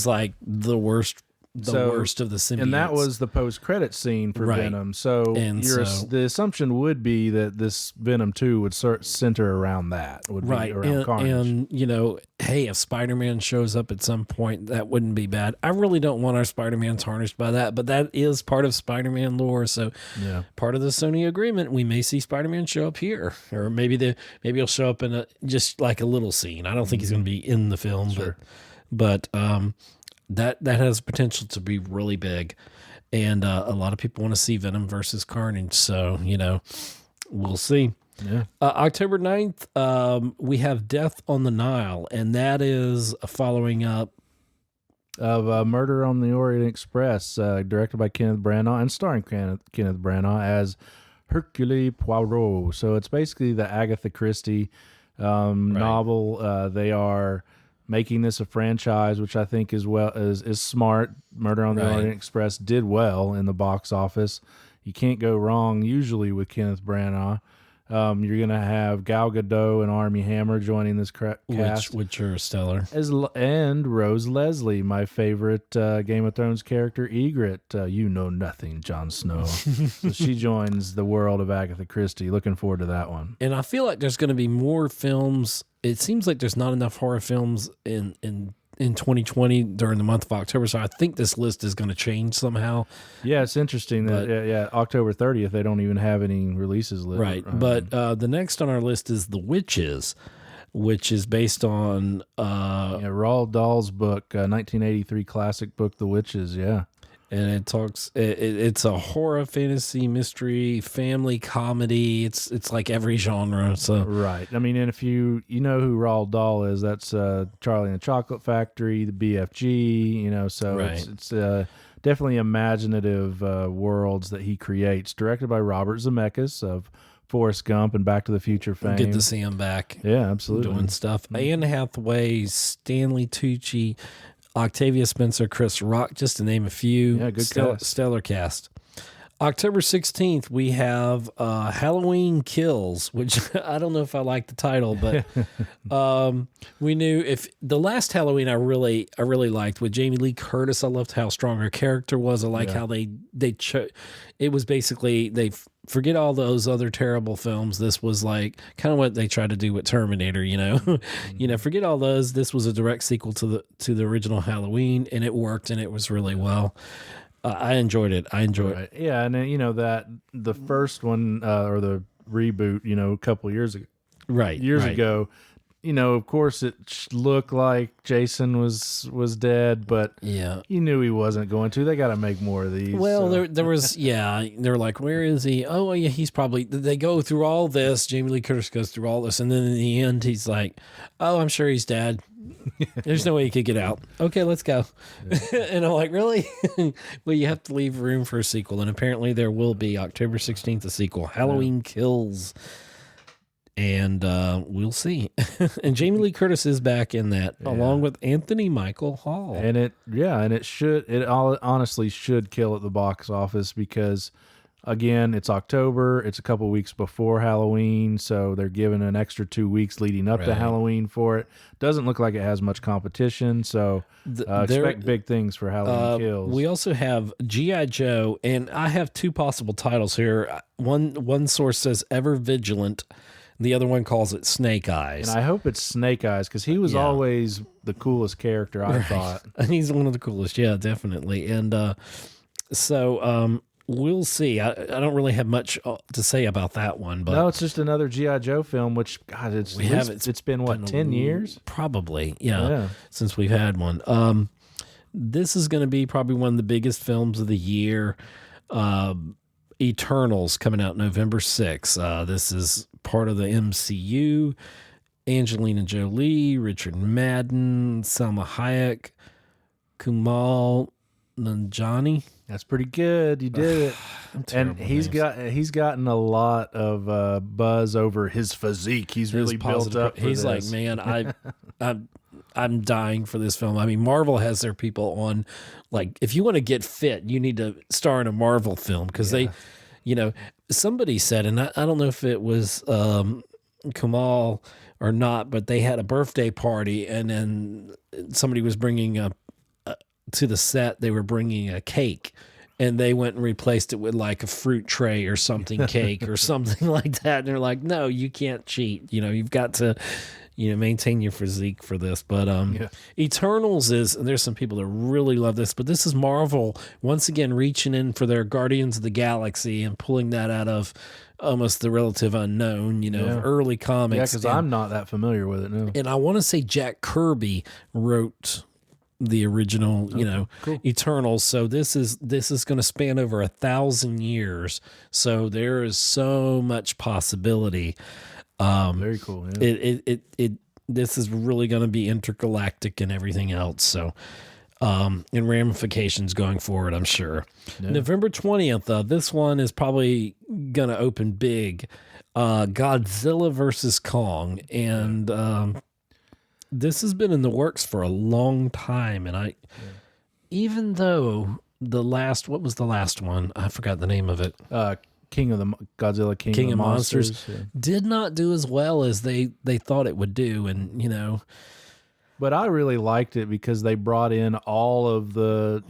like the worst of the symbiotes. And that was the post-credit scene for Venom. So, the assumption would be that this Venom 2 would center around that. Would be around Carnage. And, hey, if Spider-Man shows up at some point, that wouldn't be bad. I really don't want our Spider-Man tarnished by that, but that is part of Spider-Man lore. So part of the Sony agreement, we may see Spider-Man show up here. Or maybe he'll show up in just like a little scene. I don't think he's going to be in the film, but that has potential to be really big, and a lot of people want to see Venom versus Carnage. So we'll see. Yeah. October 9th, we have Death on the Nile, and that is following up of Murder on the Orient Express, directed by Kenneth Branagh and starring Kenneth Branagh as Hercule Poirot. So it's basically the Agatha Christie novel. They are making this a franchise, which I think is smart. Murder on the Orient Express did well in the box office. You can't go wrong usually with Kenneth Branagh. You're going to have Gal Gadot and Armie Hammer joining this cast. Which are stellar. And Rose Leslie, my favorite Game of Thrones character, Ygritte. You know nothing, Jon Snow. So she joins the world of Agatha Christie. Looking forward to that one. And I feel like there's going to be more films. It seems like there's not enough horror films in 2020 during the month of October, so I think this list is going to change somehow. Yeah, it's interesting that October 30th they don't even have any releases listed. Right, but the next on our list is The Witches, which is based on Roald Dahl's book, 1983 classic book, The Witches. Yeah. And it talks. It's a horror, fantasy, mystery, family comedy. It's like every genre. So right. I mean, and if you know who Roald Dahl is, that's Charlie and the Chocolate Factory, the BFG. So it's definitely imaginative worlds that he creates. Directed by Robert Zemeckis of Forrest Gump and Back to the Future fame. Good to see him back. Yeah, absolutely. Doing stuff. Anne Hathaway, Stanley Tucci, Octavia Spencer, Chris Rock, just to name a few. Yeah, good cast. Stellar cast. October 16th, we have Halloween Kills, which I don't know if I like the title, but we knew if the last Halloween I really liked with Jamie Lee Curtis. I loved how strong her character was. I like how they it was basically they forget all those other terrible films. This was like kind of what they tried to do with Terminator, you know, forget all those. This was a direct sequel to the original Halloween, and it worked, and it was really well. I enjoyed it. It. Yeah, and then, that the first one or the reboot, a couple years ago, ago, of course it looked like Jason was dead, but you knew he wasn't going to. They got to make more of these. Well, there was they're like, where is he? Oh yeah, he's probably. They go through all this. Jamie Lee Curtis goes through all this, and then in the end, he's like, oh, I'm sure he's dead. There's no way he could get out. Okay, let's go. And I'm like, really? Well, you have to leave room for a sequel, and apparently there will be October 16th a sequel, Halloween Kills, and we'll see. And Jamie Lee Curtis is back in that, along with Anthony Michael Hall. And it honestly should kill at the box office because. Again, it's October. It's a couple weeks before Halloween, so they're giving an extra 2 weeks leading up to Halloween for it. Doesn't look like it has much competition, so expect big things for Halloween Kills. We also have G.I. Joe, and I have two possible titles here. One source says Ever Vigilant. The other one calls it Snake Eyes. And I hope it's Snake Eyes, because he was always the coolest character, I thought. He's one of the coolest, yeah, definitely. And so... we'll see. I don't really have much to say about that one, but no, it's just another G.I. Joe film. Which God, it's been what 10 years? Probably, yeah, since we've had one. This is going to be probably one of the biggest films of the year. Eternals coming out November 6th. This is part of the MCU. Angelina Jolie, Richard Madden, Salma Hayek, Kumail Nanjiani. That's pretty good. You did it. And he's gotten a lot of buzz over his physique. He's really built up. He's like, man, I'm dying for this film. I mean, Marvel has their people on. Like, if you want to get fit, you need to star in a Marvel film because they, somebody said, and I don't know if it was Kamal or not, but they had a birthday party, and then somebody was bringing to the set, they were bringing a cake, and they went and replaced it with like a fruit tray or something, cake or something like that. And they're like, no, you can't cheat. You've got to, maintain your physique for this. But Eternals there's some people that really love this, but this is Marvel once again reaching in for their Guardians of the Galaxy and pulling that out of almost the relative unknown, of early comics. Yeah, because I'm not that familiar with it, no. And I want to say Jack Kirby wrote the original, cool. Eternals. So this is going to span over 1,000 years. So there is so much possibility. Very cool. Yeah. This is really going to be intergalactic and everything else. So, and ramifications going forward, I'm sure. Yeah. November 20th. This one is probably going to open big. Godzilla versus Kong, and this has been in the works for a long time, and even though what was the last one? I forgot the name of it. Godzilla King of the Monsters did not do as well as they thought it would do, and But I really liked it because they brought in all of the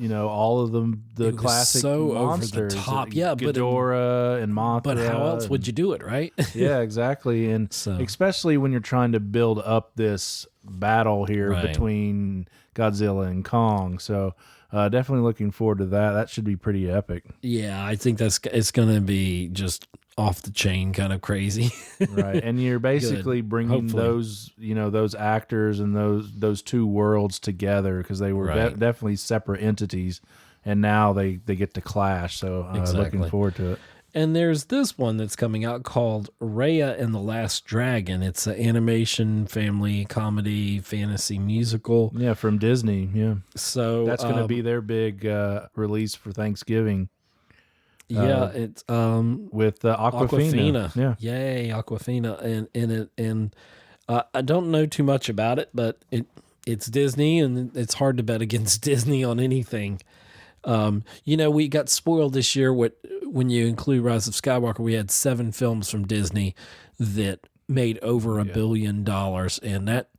classic monsters, over the top, Ghidorah and Mothra. But how else would you do it, right? Yeah, exactly, and especially when you're trying to build up this battle here between Godzilla and Kong. So definitely looking forward to that. That should be pretty epic. Yeah, I think it's going to be just off the chain kind of crazy. Right. And you're basically bringing those actors and those two worlds together because they were definitely separate entities, and now they get to clash. So looking forward to it. And there's this one that's coming out called Raya and the Last Dragon. It's an animation, family, comedy, fantasy musical. Yeah, from Disney. Yeah. So that's going to be their big release for Thanksgiving. It's with Aquafina. Yeah, yay, Aquafina, and I don't know too much about it, but it's Disney, and it's hard to bet against Disney on anything. We got spoiled this year. When you include Rise of Skywalker, we had 7 films from Disney that made over $1 billion, and that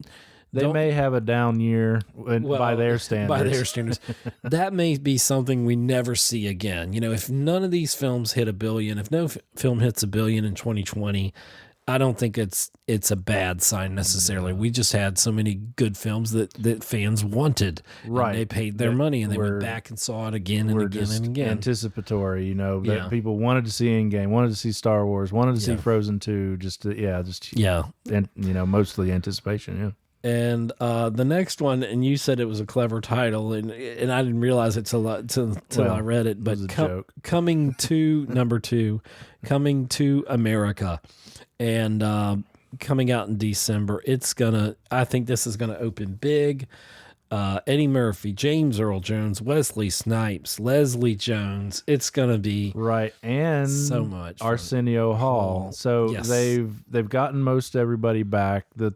they may have a down year by their standards. By their standards, that may be something we never see again. If none of these films hit $1 billion, if no film hits $1 billion in 2020. I don't think it's a bad sign necessarily. We just had so many good films that fans wanted. Right. And they paid their money, and they went back and saw it again and again and again. Anticipatory, that people wanted to see Endgame, wanted to see Star Wars, wanted to see Frozen 2, and mostly anticipation, yeah. And the next one, and you said it was a clever title, and I didn't realize it till I read it. But coming to number 2, Coming to America, and coming out in December. I think this is gonna open big. Eddie Murphy, James Earl Jones, Wesley Snipes, Leslie Jones. It's gonna be right, and so much Arsenio Hall. So yes. they've gotten most everybody back. The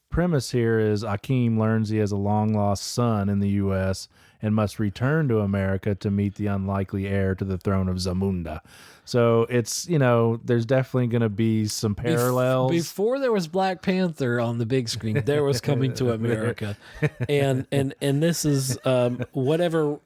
premise here is Akeem learns he has a long-lost son in the U.S. and must return to America to meet the unlikely heir to the throne of Zamunda. So it's, there's definitely going to be some parallels. Before there was Black Panther on the big screen, there was Coming to America. And this is whatever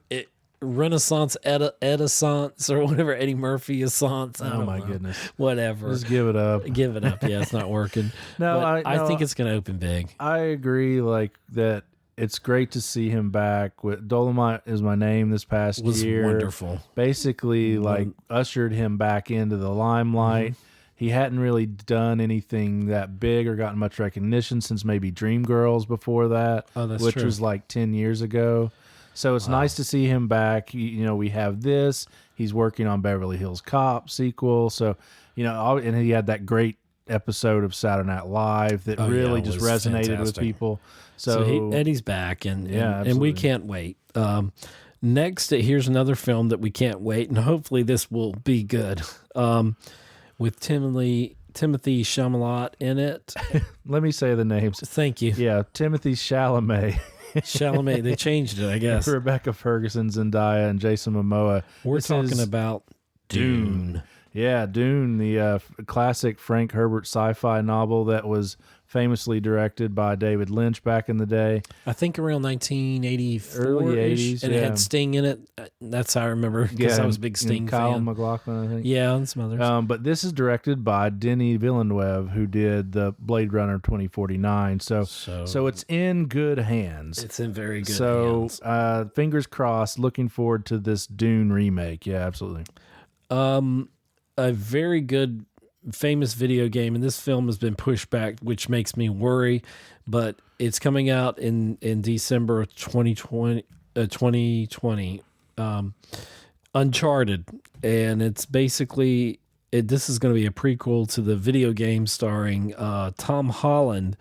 Renaissance Edisance or whatever Eddie Murphy Assance. Oh my goodness. Whatever. Just give it up. Give it up. Yeah, it's not working. I think it's going to open big. I agree that it's great to see him back. With Dolomite Is My Name this past year. Was wonderful. Basically, ushered him back into the limelight. Mm-hmm. He hadn't really done anything that big or gotten much recognition since maybe Dreamgirls before that, which was 10 years ago. So it's nice to see him back. We have this. He's working on Beverly Hills Cop sequel. So, and he had that great episode of Saturday Night Live that really just resonated fantastic with people. So Eddie's back, and we can't wait. Next, here's another film that we can't wait, and hopefully this will be good. With Timothy Chalamet in it. Let me say the names. Thank you. Yeah, Timothy Chalamet. Chalamet, they changed it, I guess. Rebecca Ferguson, Zendaya, and Jason Momoa. We're talking about Dune. Yeah, Dune, the classic Frank Herbert sci-fi novel that was famously directed by David Lynch back in the day. I think around 1984, early 80s, and it had Sting in it. That's how I remember, because I was a big Sting Kyle fan. MacLachlan, I think. Yeah, and some others. But this is directed by Denis Villeneuve, who did the Blade Runner 2049. So it's in good hands. It's in very good hands. So fingers crossed. Looking forward to this Dune remake. Yeah, absolutely. A very good, famous video game, and this film has been pushed back, which makes me worry, but it's coming out in December of 2020, Uncharted, and it's basically, this is going to be a prequel to the video game starring Tom Holland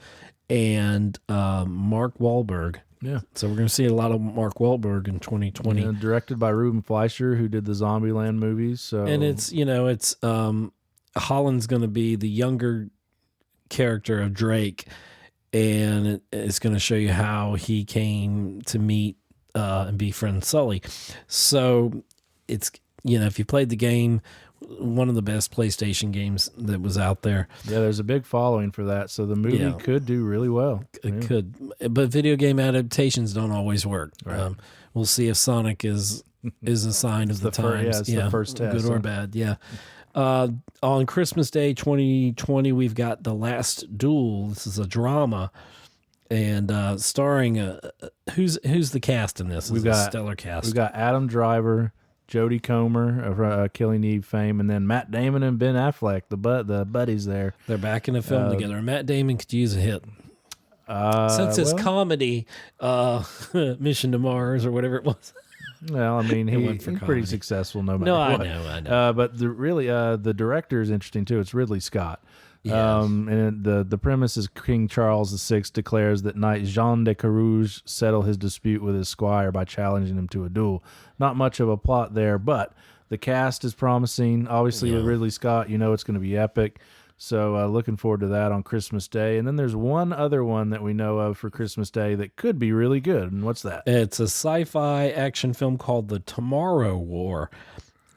and Mark Wahlberg. Yeah. So we're going to see a lot of Mark Wahlberg in 2020. Yeah, directed by Ruben Fleischer, who did the Zombieland movies. So, and it's Holland's going to be the younger character of Drake, and it's going to show you how he came to meet and befriend Sully. So it's, if you played the game, one of the best PlayStation games that was out there. Yeah, there's a big following for that, so the movie could do really well. It could, but video game adaptations don't always work. Right. We'll see if Sonic is a sign of the times. The first test, good or bad. Yeah. On Christmas Day 2020, we've got The Last Duel. This is a drama, and starring who's the cast in this? We've got a stellar cast. We've got Adam Driver, Jodie Comer of Killing Eve fame, and then Matt Damon and Ben Affleck, the buddies there. They're back in a film together. And Matt Damon could use a hit. Since his comedy, Mission to Mars or whatever it was. Well, I mean, he's pretty successful no matter what. I know. But the director is interesting too. It's Ridley Scott. Yeah. And the premise is King Charles VI declares that Knight Jean de Carouge settle his dispute with his squire by challenging him to a duel. Not much of a plot there, but The cast is promising. Obviously, with Ridley Scott, it's going to be epic. So looking forward to that on Christmas Day. And then there's one other one that we know of for Christmas Day that could be really good. And what's that? It's a sci-fi action film called The Tomorrow War.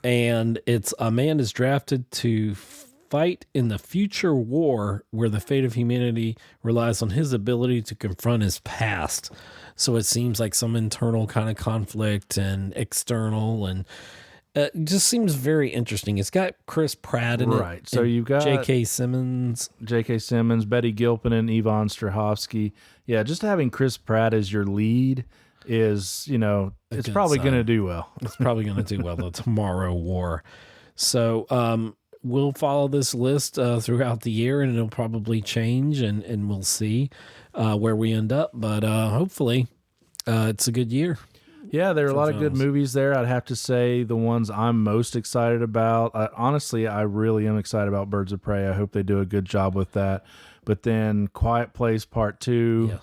And it's a man is drafted to fight in the future war where the fate of humanity relies on his ability to confront his past. So it seems like some internal kind of conflict and external, and it just seems very interesting. It's got Chris Pratt in it. Right. So you've got J.K. Simmons, Betty Gilpin, and Yvonne Strahovski. Yeah, just having Chris Pratt as your lead is, it's probably going to do well. It's probably going to do well, The Tomorrow War. So we'll follow this list throughout the year, and it'll probably change, and we'll see where we end up. But hopefully it's a good year. Yeah, there are a lot of good movies there. I'd have to say the ones I'm most excited about. Honestly, I really am excited about Birds of Prey. I hope they do a good job with that. But then Quiet Place Part 2,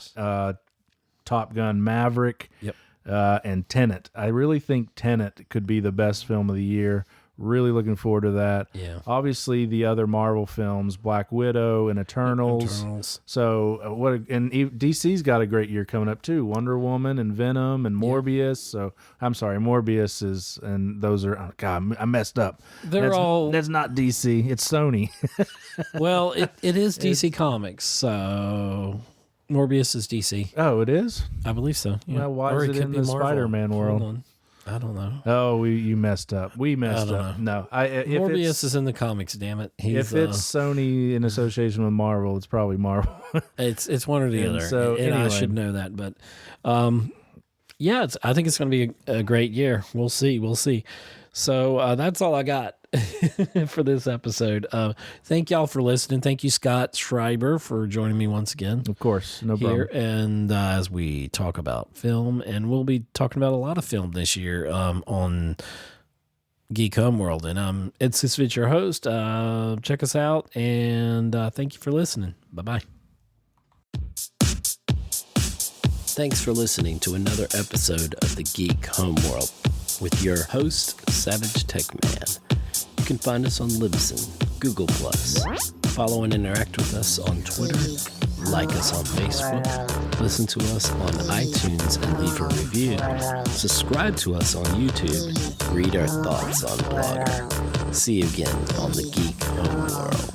Top Gun Maverick, and Tenet. I really think Tenet could be the best film of the year. Really looking forward to that. Yeah. Obviously, the other Marvel films, Black Widow and Eternals. So, DC's got a great year coming up too. Wonder Woman and Venom and Morbius. So, I'm sorry, Morbius is, and those are. Oh God, I messed up. That's not DC. It's Sony. Well, it is DC Comics. So Morbius is DC. Oh, it is. I believe so. Yeah. Well, why is it in the Spider-Man world? I don't know. Oh, you messed up. We messed up. No, Morbius is in the comics. Damn it! If it's Sony in association with Marvel, it's probably Marvel. it's one or the other. So and anyway. I should know that, but I think it's going to be a great year. We'll see. So that's all I got for this episode. Thank y'all for listening. Thank you, Scott Schreiber, for joining me once again. Of course, no problem. And as we talk about film, and we'll be talking about a lot of film this year on Geek Homeworld. And it's Ciucevich, your host. Check us out, and thank you for listening. Bye-bye. Thanks for listening to another episode of the Geek Homeworld with your host, Savage Tech Man. You can find us on Libsyn, Google+, follow and interact with us on Twitter, like us on Facebook, listen to us on iTunes and leave a review, subscribe to us on YouTube, read our thoughts on Blogger. See you again on the Geek Homeworld.